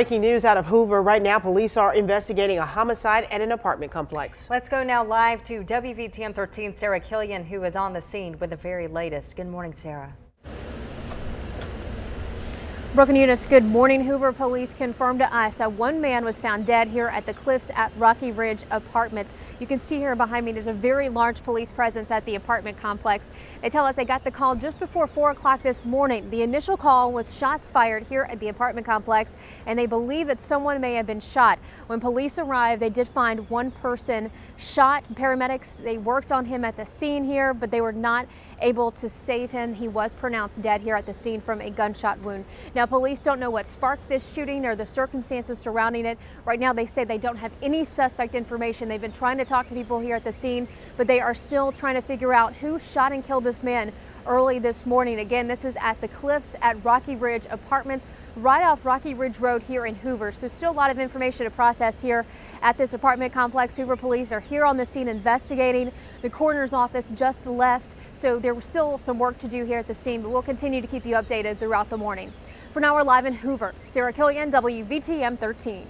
Breaking news out of Hoover. Right now, police are investigating a homicide at an apartment complex. Let's go now live to WVTM 13, Sarah Killian, who is on the scene with the very latest. Good morning, Sarah. Brooke and Eunice, good morning. Hoover police confirmed to us that one man was found dead here at the Cliffs at Rocky Ridge Apartments. You can see here behind me there's a very large police presence at the apartment complex. They tell us they got the call just before 4 o'clock this morning. The initial call was shots fired here at the apartment complex, and they believe that someone may have been shot. When police arrived, they did find one person shot. Paramedics, they worked on him at the scene here, but they were not able to save him. He was pronounced dead here at the scene from a gunshot wound. Now, police don't know what sparked this shooting or the circumstances surrounding it. Right now, they say they don't have any suspect information. They've been trying to talk to people here at the scene, but they are still trying to figure out who shot and killed this man early this morning. Again, this is at the Cliffs at Rocky Ridge Apartments, right off Rocky Ridge Road here in Hoover. So still a lot of information to process here at this apartment complex. Hoover police are here on the scene investigating. The coroner's office just left, so there was still some work to do here at the scene, but we'll continue to keep you updated throughout the morning. For now, we're live in Hoover. Sarah Killian, WVTM 13.